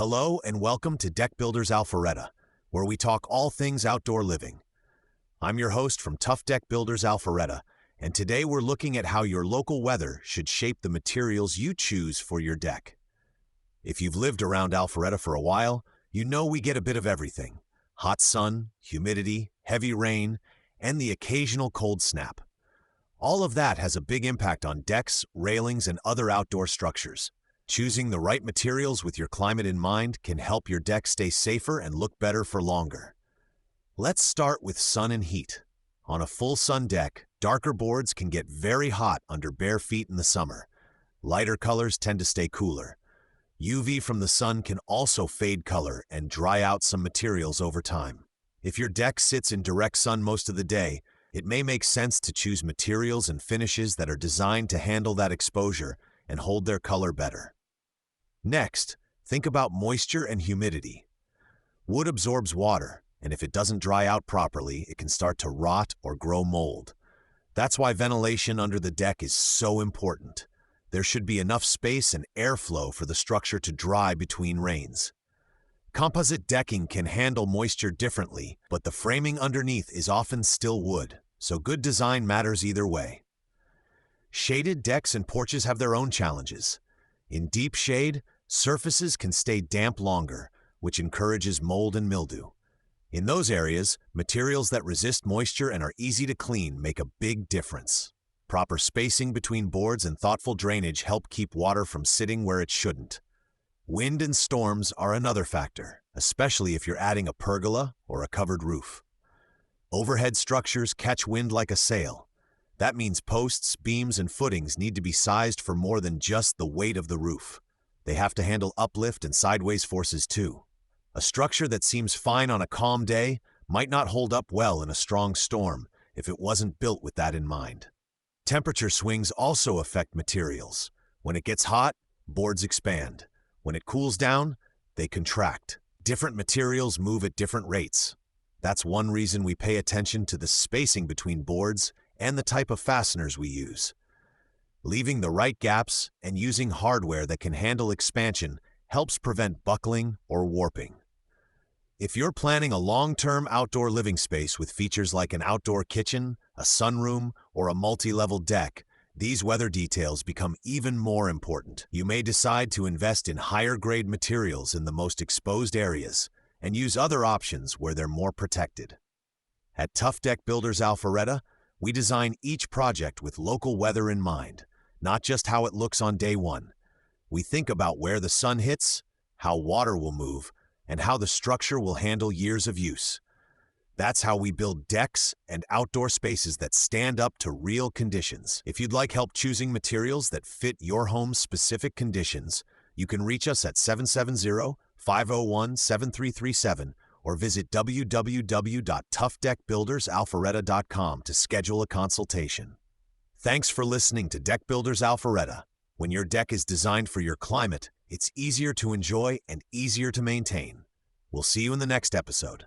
Hello and welcome to Deck Builders Alpharetta, where we talk all things outdoor living. I'm your host from Tuff Deck Builders Alpharetta, and today we're looking at how your local weather should shape the materials you choose for your deck. If you've lived around Alpharetta for a while, you know we get a bit of everything: hot sun, humidity, heavy rain, and the occasional cold snap. All of that has a big impact on decks, railings, and other outdoor structures. Choosing the right materials with your climate in mind can help your deck stay safer and look better for longer. Let's start with sun and heat. On a full sun deck, darker boards can get very hot under bare feet in the summer. Lighter colors tend to stay cooler. UV from the sun can also fade color and dry out some materials over time. If your deck sits in direct sun most of the day, it may make sense to choose materials and finishes that are designed to handle that exposure and hold their color better. Next, think about moisture and humidity. Wood absorbs water, and if it doesn't dry out properly, it can start to rot or grow mold. That's why ventilation under the deck is so important. There should be enough space and airflow for the structure to dry between rains. Composite decking can handle moisture differently, but the framing underneath is often still wood, so good design matters either way. Shaded decks and porches have their own challenges. In deep shade, surfaces can stay damp longer, which encourages mold and mildew. In those areas, materials that resist moisture and are easy to clean make a big difference. Proper spacing between boards and thoughtful drainage help keep water from sitting where it shouldn't. Wind and storms are another factor, especially if you're adding a pergola or a covered roof. Overhead structures catch wind like a sail. That means posts, beams, and footings need to be sized for more than just the weight of the roof. They have to handle uplift and sideways forces too. A structure that seems fine on a calm day might not hold up well in a strong storm if it wasn't built with that in mind. Temperature swings also affect materials. When it gets hot, boards expand. When it cools down, they contract. Different materials move at different rates. That's one reason we pay attention to the spacing between boards and the type of fasteners we use. Leaving the right gaps and using hardware that can handle expansion helps prevent buckling or warping. If you're planning a long-term outdoor living space with features like an outdoor kitchen, a sunroom, or a multi-level deck, these weather details become even more important. You may decide to invest in higher-grade materials in the most exposed areas and use other options where they're more protected. At Tuff Deck Builders Alpharetta, we design each project with local weather in mind, not just how it looks on day one. We think about where the sun hits, how water will move, and how the structure will handle years of use. That's how we build decks and outdoor spaces that stand up to real conditions. If you'd like help choosing materials that fit your home's specific conditions, you can reach us at 770-501-7337 or visit www.tuffdeckbuildersalpharetta.com to schedule a consultation. Thanks for listening to Deck Builders Alpharetta. When your deck is designed for your climate, it's easier to enjoy and easier to maintain. We'll see you in the next episode.